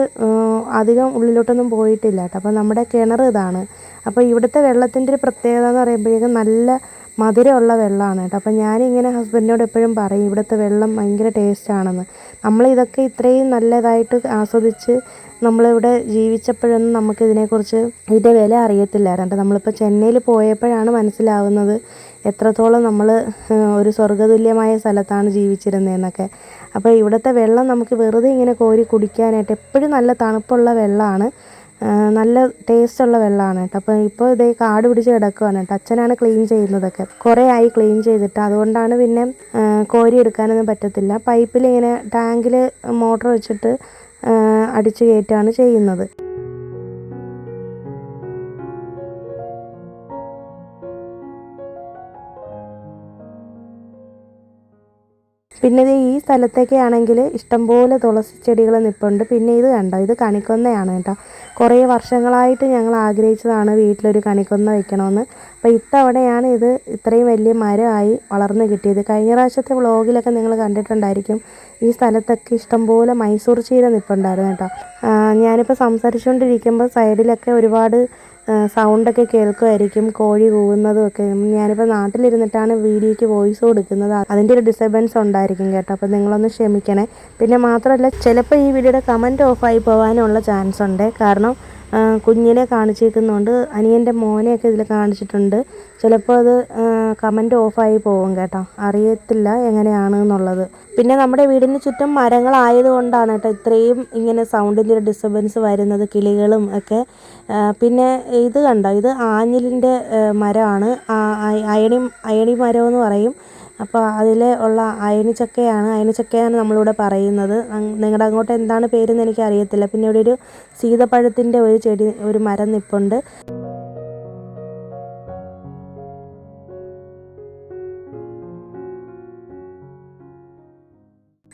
അധികം ഉള്ളിലോട്ടൊന്നും പോയിട്ടില്ല കേട്ടോ. അപ്പോൾ നമ്മുടെ കിണർ ഇതാണ്. അപ്പോൾ ഇവിടുത്തെ വെള്ളത്തിൻ്റെ ഒരു പ്രത്യേകത എന്ന് പറയുമ്പോഴേക്കും നല്ല മധുരമുള്ള വെള്ളമാണ് കേട്ടോ. അപ്പോൾ ഞാനിങ്ങനെ ഹസ്ബൻഡിനോട് എപ്പോഴും പറയും ഇവിടുത്തെ വെള്ളം ഭയങ്കര ടേസ്റ്റാണെന്ന്. നമ്മളിതൊക്കെ ഇത്രയും നല്ലതായിട്ട് ആസ്വദിച്ച് നമ്മളിവിടെ ജീവിച്ചപ്പോഴൊന്നും നമുക്കിതിനെക്കുറിച്ച് ഇതിൻ്റെ വില അറിയത്തില്ലായിരുന്നു കേട്ടോ. നമ്മളിപ്പോൾ ചെന്നൈയിൽ പോയപ്പോഴാണ് മനസ്സിലാവുന്നത് എത്രത്തോളം നമ്മൾ ഒരു സ്വർഗ്ഗതുല്യമായ സ്ഥലത്താണ് ജീവിച്ചിരുന്നതെന്നൊക്കെ. അപ്പോൾ ഇവിടുത്തെ വെള്ളം നമുക്ക് വെറുതെ ഇങ്ങനെ കോരി കുടിക്കാനായിട്ട് എപ്പോഴും നല്ല തണുപ്പുള്ള വെള്ളമാണ്, നല്ല ടേസ്റ്റുള്ള വെള്ളമാണ് കേട്ടോ. അപ്പോൾ ഇപ്പോൾ ഇതേ കാട് പിടിച്ച് കിടക്കുകയാണ് കേട്ടോ. അച്ഛനാണ് ക്ലീൻ ചെയ്യുന്നതൊക്കെ, കുറേ ആയി ക്ലീൻ ചെയ്തിട്ട്. അതുകൊണ്ടാണ് പിന്നെ കോരി എടുക്കാനൊന്നും പറ്റത്തില്ല. പൈപ്പിൽ ഇങ്ങനെ ടാങ്കിൽ മോട്ടർ വെച്ചിട്ട് അടിച്ചു കയറ്റുകയാണ് ചെയ്യുന്നത്. പിന്നെ ഇത് ഈ സ്ഥലത്തൊക്കെ ആണെങ്കിൽ ഇഷ്ടംപോലെ തുളസി ചെടികൾ നിൽപ്പുണ്ട്. പിന്നെ ഇത് കണ്ടോ, ഇത് കണിക്കൊന്നയാണ് കേട്ടോ. കുറേ വർഷങ്ങളായിട്ട് ഞങ്ങൾ ആഗ്രഹിച്ചതാണ് വീട്ടിലൊരു കണിക്കൊന്ന വെക്കണമെന്ന്. അപ്പോൾ ഇത്തവണയാണ് ഇത് ഇത്രയും വലിയ മരമായി വളർന്നു കിട്ടിയത്. കഴിഞ്ഞ പ്രാവശ്യത്തെ വ്ളോഗിലൊക്കെ നിങ്ങൾ കണ്ടിട്ടുണ്ടായിരിക്കും, ഈ സ്ഥലത്തൊക്കെ ഇഷ്ടംപോലെ മൈസൂർ ചീര നിൽപ്പുണ്ടായിരുന്നു കേട്ടോ. ഞാനിപ്പോൾ സംസാരിച്ചുകൊണ്ടിരിക്കുമ്പോൾ സൈഡിലൊക്കെ ഒരുപാട് സൗണ്ടൊക്കെ കേൾക്കുമായിരിക്കും, കോഴി കൂവുന്നതും ഒക്കെ. ഞാനിപ്പോൾ നാട്ടിലിരുന്നിട്ടാണ് വീഡിയോയ്ക്ക് വോയിസ് കൊടുക്കുന്നത്, അതിൻ്റെ ഒരു ഡിസ്റ്റർബൻസ് ഉണ്ടായിരിക്കും കേട്ടോ. അപ്പോൾ നിങ്ങളൊന്ന് ക്ഷമിക്കണേ. പിന്നെ മാത്രമല്ല, ചിലപ്പോൾ ഈ വീഡിയോയുടെ കമൻറ്റ് ഓഫായി പോകാനുള്ള ചാൻസ് ഉണ്ട്. കാരണം കുഞ്ഞിനെ കാണിച്ചിരിക്കുന്നതുകൊണ്ട് അനിയൻ്റെ മോനെയൊക്കെ ഇതിൽ കാണിച്ചിട്ടുണ്ട്. ചിലപ്പോൾ അത് കമൻറ്റ് ഓഫായി പോകും കേട്ടോ, അറിയത്തില്ല എങ്ങനെയാണ് എന്നുള്ളത്. പിന്നെ നമ്മുടെ വീടിന് ചുറ്റും മരങ്ങളായതുകൊണ്ടാണ് കേട്ടോ ഇത്രയും ഇങ്ങനെ സൗണ്ടിൻ്റെ ഒരു ഡിസ്റ്റർബൻസ് വരുന്നത്, കിളികളും ഒക്കെ. പിന്നെ ഇത് കണ്ടോ, ഇത് ആഞ്ഞിലിൻ്റെ മരമാണ്, അയണി മരം എന്ന് പറയും. അപ്പോൾ അതിൽ ഉള്ള അയണിച്ചക്കയാണ് നമ്മളിവിടെ പറയുന്നത്. നിങ്ങളുടെ അങ്ങോട്ട് എന്താണ് പേരെന്ന് എനിക്കറിയത്തില്ല. പിന്നെ ഇവിടെ ഒരു സീതപ്പഴത്തിൻ്റെ ഒരു മരം നിൽപ്പുണ്ട്.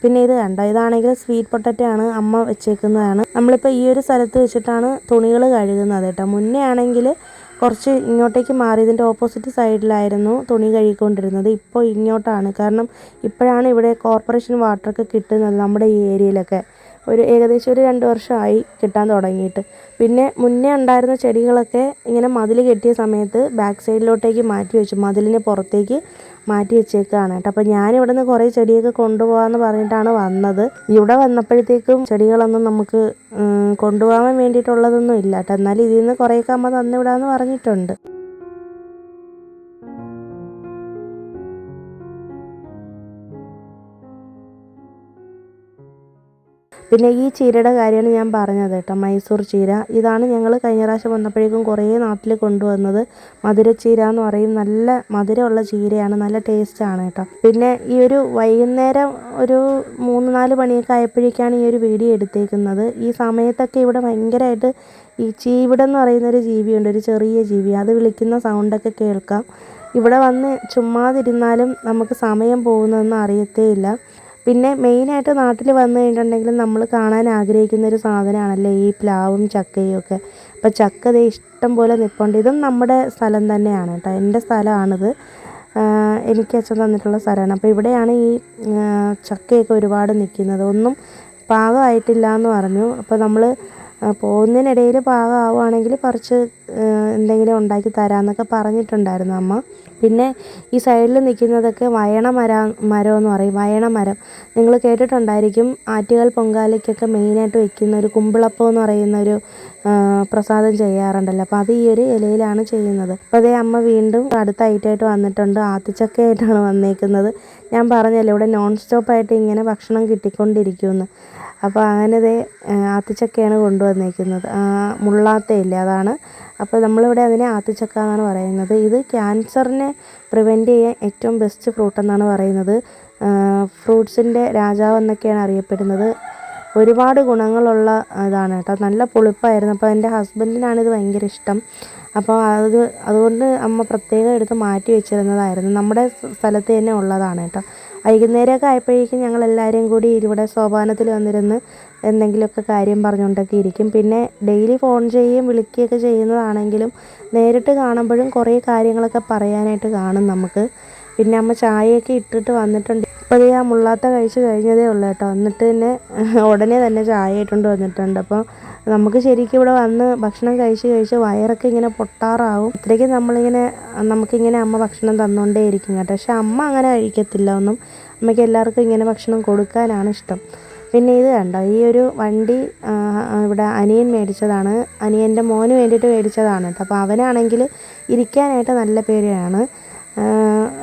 പിന്നെ ഇത് കണ്ടോ, ഇതാണെങ്കിൽ സ്വീറ്റ് പൊട്ടറ്റോ ആണ്, അമ്മ വെച്ചേക്കുന്നതാണ്. നമ്മളിപ്പോൾ ഈ ഒരു സ്ഥലത്ത് വെച്ചിട്ടാണ് തുണികൾ കഴുകുന്നത് കേട്ടോ. മുന്നേ ആണെങ്കിൽ കുറച്ച് ഇങ്ങോട്ടേക്ക് മാറി ഇതിൻ്റെ ഓപ്പോസിറ്റ് സൈഡിലായിരുന്നു തുണി കഴുകിക്കൊണ്ടിരുന്നത്. ഇപ്പോൾ ഇങ്ങോട്ടാണ്. കാരണം ഇപ്പോഴാണ് ഇവിടെ കോർപ്പറേഷൻ വാട്ടറൊക്കെ കിട്ടുന്നത് നമ്മുടെ ഈ ഏരിയയിലൊക്കെ. ഏകദേശം ഒരു 2 വർഷമായി കിട്ടാൻ തുടങ്ങിയിട്ട്. പിന്നെ മുന്നേ ഉണ്ടായിരുന്ന ചെടികളൊക്കെ ഇങ്ങനെ മതിൽ കെട്ടിയ സമയത്ത് ബാക്ക് സൈഡിലോട്ടേക്ക് മാറ്റി വെച്ചു, മതിലിന് പുറത്തേക്ക് മാറ്റി വെച്ചേക്കാണ് കേട്ടോ. അപ്പോൾ ഞാനിവിടെ നിന്ന് കുറേ ചെടിയൊക്കെ കൊണ്ടുപോകാമെന്ന് പറഞ്ഞിട്ടാണ് വന്നത്. ഇവിടെ വന്നപ്പോഴത്തേക്കും ചെടികളൊന്നും നമുക്ക് കൊണ്ടുപോകാൻ വേണ്ടിയിട്ടുള്ളതൊന്നും ഇല്ല കേട്ടോ. എന്നാലും ഇതിൽ നിന്ന് കുറേയൊക്കെ അമ്മ തന്നുവിടാമെന്ന് പറഞ്ഞിട്ടുണ്ട്. പിന്നെ ഈ ചീരയുടെ കാര്യമാണ് ഞാൻ പറഞ്ഞത് കേട്ടോ, മൈസൂർ ചീര. ഇതാണ് ഞങ്ങൾ കഴിഞ്ഞ പ്രാവശ്യം വന്നപ്പോഴേക്കും കുറേ നാട്ടിൽ കൊണ്ടുവന്നത്. മധുരച്ചീര എന്ന് പറയും. നല്ല മധുരമുള്ള ചീരയാണ്, നല്ല ടേസ്റ്റാണ് കേട്ടോ. പിന്നെ ഈ ഒരു വൈകുന്നേരം ഒരു 3-4 മണിയൊക്കെ ആയപ്പോഴേക്കാണ് ഈ ഒരു വീഡിയോ എടുത്തേക്കുന്നത്. ഈ സമയത്തൊക്കെ ഇവിടെ ഭയങ്കരമായിട്ട് ഈ ചീവിടം എന്ന് പറയുന്നൊരു ജീവിയുണ്ട്, ഒരു ചെറിയ ജീവി. അത് വിളിക്കുന്ന സൗണ്ടൊക്കെ കേൾക്കാം. ഇവിടെ വന്ന് ചുമ്മാതിരുന്നാലും നമുക്ക് സമയം പോകുന്നതെന്ന് അറിയത്തേയില്ല. പിന്നെ മെയിനായിട്ട് നാട്ടിൽ വന്നു കഴിഞ്ഞിട്ടുണ്ടെങ്കിൽ നമ്മൾ കാണാൻ ആഗ്രഹിക്കുന്ന ഒരു സാധനമാണല്ലേ ഈ പ്ലാവും ചക്കയും ഒക്കെ. അപ്പോൾ ചക്ക ദേ ഇഷ്ടം പോലെ നിൽപ്പുണ്ട്. ഇതും നമ്മുടെ സ്ഥലം തന്നെയാണ് കേട്ടോ, എൻ്റെ സ്ഥലമാണിത്. എനിക്ക് അച്ഛൻ തന്നിട്ടുള്ള സ്ഥലമാണ്. അപ്പോൾ ഇവിടെയാണ് ഈ ചക്കയൊക്കെ ഒരുപാട് നിൽക്കുന്നത്. ഒന്നും പാകമായിട്ടില്ല എന്ന് പറഞ്ഞു. അപ്പോൾ നമ്മൾ പോകുന്നതിനിടയിൽ പാകമാവുകയാണെങ്കിൽ പറിച്ച് എന്തെങ്കിലും ഉണ്ടാക്കി തരാമെന്നൊക്കെ പറഞ്ഞിട്ടുണ്ടായിരുന്നു അമ്മ. പിന്നെ ഈ സൈഡിൽ നിൽക്കുന്നതൊക്കെ മരം എന്ന് പറയും. വയണമരം നിങ്ങൾ കേട്ടിട്ടുണ്ടായിരിക്കും. ആറ്റുകാൽ പൊങ്കാലയ്ക്കൊക്കെ മെയിനായിട്ട് വെക്കുന്ന ഒരു കുമ്പിളപ്പം എന്ന് പറയുന്ന ഒരു പ്രസാദം ചെയ്യാറുണ്ടല്ലോ. അപ്പോൾ അത് ഈ ഒരു ഇലയിലാണ് ചെയ്യുന്നത്. അപ്പോൾ അതേ അമ്മ വീണ്ടും അടുത്ത ഐറ്റമായിട്ട് വന്നിട്ടുണ്ട്. ആത്തിച്ചക്കയായിട്ടാണ് വന്നേക്കുന്നത്. ഞാൻ പറഞ്ഞല്ലോ ഇവിടെ നോൺ സ്റ്റോപ്പായിട്ട് ഇങ്ങനെ ഭക്ഷണം കിട്ടിക്കൊണ്ടിരിക്കുമെന്ന്. അപ്പോൾ അങ്ങനെ ദേ ആത്തിച്ചക്കയാണ് കൊണ്ടുവന്നേക്കുന്നത്. മുള്ളാത്തയില്ലേ, അതാണ്. അപ്പോൾ നമ്മളിവിടെ അതിനെ ആത്തിച്ചക്ക എന്നാണ് പറയുന്നത്. ഇത് ക്യാൻസറിനെ പ്രിവെൻറ്റ് ചെയ്യാൻ ഏറ്റവും ബെസ്റ്റ് ഫ്രൂട്ട് എന്നാണ് പറയുന്നത്. ഫ്രൂട്ട്സിൻ്റെ രാജാവ് എന്നൊക്കെയാണ് അറിയപ്പെടുന്നത്. ഒരുപാട് ഗുണങ്ങളുള്ള ഇതാണ് കേട്ടോ. നല്ല പുളിപ്പായിരുന്നു. അപ്പോൾ എൻ്റെ ഹസ്ബൻഡിനാണിത് ഭയങ്കര ഇഷ്ടം. അപ്പോൾ അതുകൊണ്ട് അമ്മ പ്രത്യേകം എടുത്ത് മാറ്റി വെച്ചിരുന്നതായിരുന്നു. നമ്മുടെ സ്ഥലത്ത് തന്നെ ഉള്ളതാണ് കേട്ടോ. വൈകുന്നേരമൊക്കെ ആയപ്പോഴേക്കും ഞങ്ങളെല്ലാവരും കൂടി ഇവിടെ സോപാനത്തിൽ വന്നിരുന്ന് എന്തെങ്കിലുമൊക്കെ കാര്യം പറഞ്ഞുകൊണ്ടൊക്കെ ഇരിക്കും. പിന്നെ ഡെയിലി ഫോൺ ചെയ്യുകയും വിളിക്കുകയൊക്കെ ചെയ്യുന്നതാണെങ്കിലും നേരിട്ട് കാണുമ്പോഴും കുറേ കാര്യങ്ങളൊക്കെ പറയാനായിട്ട് കാണും നമുക്ക്. പിന്നെ അമ്മ ചായയൊക്കെ ഇട്ടിട്ട് വന്നിട്ടുണ്ട്. ഇപ്പോൾ ആ മുള്ളാത്ത കഴിച്ച് കഴിഞ്ഞതേ ഉള്ളൂ കേട്ടോ. എന്നിട്ട് തന്നെ ഉടനെ തന്നെ ചായ ഇട്ടുകൊണ്ട് വന്നിട്ടുണ്ട്. അപ്പോൾ നമുക്ക് ശരിക്കും ഇവിടെ വന്ന് ഭക്ഷണം കഴിച്ച് വയറൊക്കെ ഇങ്ങനെ പൊട്ടാറാവും. ഇത്രയ്ക്ക് നമുക്കിങ്ങനെ അമ്മ ഭക്ഷണം തന്നുകൊണ്ടേ ഇരിക്കും കേട്ടോ. പക്ഷെ അമ്മ അങ്ങനെ കഴിക്കത്തില്ല ഒന്നും. അമ്മയ്ക്ക് എല്ലാവർക്കും ഇങ്ങനെ ഭക്ഷണം കൊടുക്കാനാണ് ഇഷ്ടം. പിന്നെ ഇത് കണ്ടോ, ഈ ഒരു വണ്ടി ഇവിടെ അനിയൻ മേടിച്ചതാണ്. അനിയൻ്റെ മോന് വേണ്ടിയിട്ട് മേടിച്ചതാണ് കേട്ടോ. അപ്പോൾ അവനാണെങ്കിൽ ഇരിക്കാനായിട്ട് നല്ല പേടിയാണ്.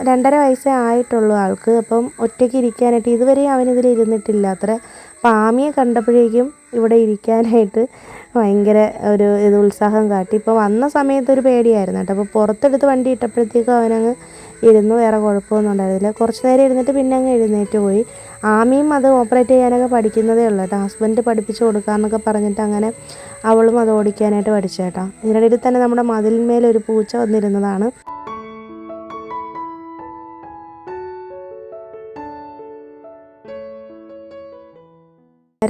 2.5 വയസ്സേ ആയിട്ടുള്ളൂ ആൾക്ക്. അപ്പം ഒറ്റയ്ക്ക് ഇരിക്കാനായിട്ട് ഇതുവരെ അവനിതിൽ ഇരുന്നിട്ടില്ല അത്ര. അപ്പോൾ ആമിയെ കണ്ടപ്പോഴേക്കും ഇവിടെ ഇരിക്കാനായിട്ട് ഭയങ്കര ഒരു ഉത്സാഹം കാട്ടി. ഇപ്പോൾ വന്ന സമയത്തൊരു പേടിയായിരുന്നു കേട്ടോ. അപ്പോൾ പുറത്തെടുത്ത് വണ്ടി ഇട്ടപ്പോഴത്തേക്കും അവനങ്ങ് ഇരുന്നു. വേറെ കുഴപ്പമൊന്നും ഉണ്ടായിരുന്നില്ല. കുറച്ച് നേരം ഇരുന്നിട്ട് പിന്നെ അങ്ങ് എഴുന്നേറ്റ് പോയി. ആമിയും അത് ഓപ്പറേറ്റ് ചെയ്യാനൊക്കെ പഠിക്കുന്നതേ ഉള്ളൂ കേട്ടോ. ഹസ്ബൻഡ് പഠിപ്പിച്ച് കൊടുക്കാമെന്നൊക്കെ പറഞ്ഞിട്ട് അങ്ങനെ അവളും അത് ഓടിക്കാനായിട്ട് പഠിച്ചേട്ടാ. ഇതിനിടയിൽ തന്നെ നമ്മുടെ മതിലിന്മേലൊരു പൂച്ച വന്നിരുന്നതാണ്.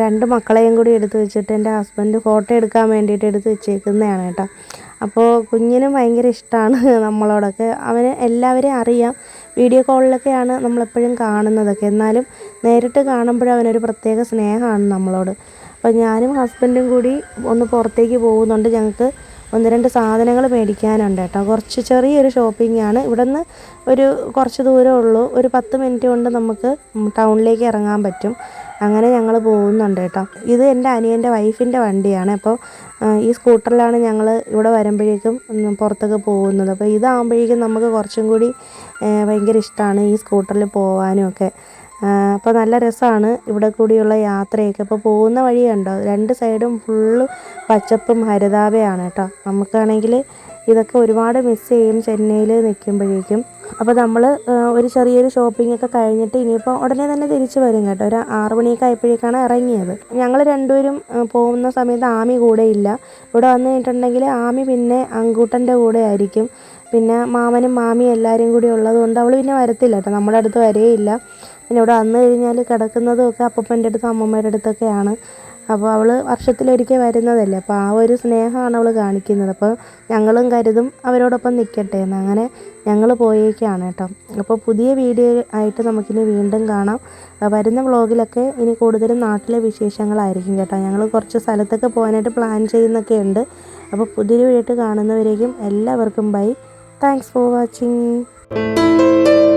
രണ്ട് മക്കളെയും കൂടി എടുത്ത് വെച്ചിട്ട് എൻ്റെ ഹസ്ബൻഡ് ഫോട്ടോ എടുക്കാൻ വേണ്ടിയിട്ട് എടുത്ത് വെച്ചേക്കുന്നതാണ് കേട്ടോ. അപ്പോൾ കുഞ്ഞിനും ഭയങ്കര ഇഷ്ടമാണ് നമ്മളോടൊക്കെ. അവന് എല്ലാവരെയും അറിയാം. വീഡിയോ കോളിലൊക്കെയാണ് നമ്മളെപ്പോഴും കാണുന്നതൊക്കെ. എന്നാലും നേരിട്ട് കാണുമ്പോഴും അവനൊരു പ്രത്യേക സ്നേഹമാണ് നമ്മളോട്. അപ്പോൾ ഞാനും ഹസ്ബൻഡും കൂടി ഒന്ന് പുറത്തേക്ക് പോകുന്നുണ്ട്. ഞങ്ങൾക്ക് 1-2 സാധനങ്ങൾ മേടിക്കാനുണ്ട് കേട്ടോ. കുറച്ച് ചെറിയൊരു ഷോപ്പിംഗാണ്. ഇവിടെ നിന്ന് കുറച്ച് ദൂരമേ ഉള്ളൂ. ഒരു 10 മിനിറ്റ് കൊണ്ട് നമുക്ക് ടൗണിലേക്ക് ഇറങ്ങാൻ പറ്റും. അങ്ങനെ ഞങ്ങൾ പോകുന്നുണ്ട് കേട്ടോ. ഇത് എൻ്റെ അനിയൻ്റെ വൈഫിൻ്റെ വണ്ടിയാണ്. അപ്പോൾ ഈ സ്കൂട്ടറിലാണ് ഞങ്ങൾ ഇവിടെ വരുമ്പോഴേക്കും പുറത്തൊക്കെ പോകുന്നത്. അപ്പോൾ ഇതാകുമ്പോഴേക്കും നമുക്ക് കുറച്ചും കൂടി ഭയങ്കര ഇഷ്ടമാണ് ഈ സ്കൂട്ടറിൽ പോകാനും ഒക്കെ. അപ്പോൾ നല്ല രസമാണ് ഇവിടെ കൂടിയുള്ള യാത്രയൊക്കെ. അപ്പോൾ പോകുന്ന വഴി കണ്ടോ, 2 സൈഡും ഫുള്ള് പച്ചപ്പും ഹരിതാഭയാണ് കേട്ടോ. നമുക്കാണെങ്കിൽ ഇതൊക്കെ ഒരുപാട് മിസ് ചെയ്യും ചെന്നൈയിൽ നിൽക്കുമ്പോഴേക്കും. അപ്പോൾ നമ്മൾ ഒരു ചെറിയൊരു ഷോപ്പിംഗ് ഒക്കെ കഴിഞ്ഞിട്ട് ഇനിയിപ്പോൾ ഉടനെ തന്നെ തിരിച്ച് വരും കേട്ടോ. ഒരു 6 മണിയൊക്കെ ആയപ്പോഴേക്കാണ് ഇറങ്ങിയത്. ഞങ്ങൾ രണ്ടുപേരും പോകുന്ന സമയത്ത് ആമി കൂടെ ഇല്ല. ഇവിടെ വന്നു കഴിഞ്ഞിട്ടുണ്ടെങ്കിൽ ആമി പിന്നെ അങ്കൂട്ടൻ്റെ കൂടെ ആയിരിക്കും. പിന്നെ മാമനും മാമിയും എല്ലാവരും കൂടി ഉള്ളതുകൊണ്ട് അവൾ പിന്നെ വരത്തില്ല കേട്ടോ, നമ്മുടെ അടുത്ത് വരേയില്ല. പിന്നെ ഇവിടെ വന്നു കഴിഞ്ഞാൽ കിടക്കുന്നതും ഒക്കെ അപ്പൂപ്പൻ്റെ അടുത്ത് അമ്മമ്മയുടെ അടുത്തൊക്കെയാണ്. അപ്പോൾ അവൾ വർഷത്തിലൊരിക്കൽ വരുന്നതല്ലേ, അപ്പോൾ ആ ഒരു സ്നേഹമാണ് അവൾ കാണിക്കുന്നത്. അപ്പോൾ ഞങ്ങളും കരുതും അവരോടൊപ്പം നിൽക്കട്ടെ എന്ന്. അങ്ങനെ ഞങ്ങൾ പോയേക്കാണ് കേട്ടോ. അപ്പോൾ പുതിയ വീഡിയോ ആയിട്ട് നമുക്കിനി വീണ്ടും കാണാം. വരുന്ന വ്ളോഗിലൊക്കെ ഇനി കൂടുതലും നാട്ടിലെ വിശേഷങ്ങളായിരിക്കും കേട്ടോ. ഞങ്ങൾ കുറച്ച് സ്ഥലത്തൊക്കെ പോകാനായിട്ട് പ്ലാൻ ചെയ്യുന്നൊക്കെ ഉണ്ട്. അപ്പോൾ പുതിയൊരു വീഡിയോ കാണുന്നവരേക്കും എല്ലാവർക്കും ബൈ. Thanks for watching.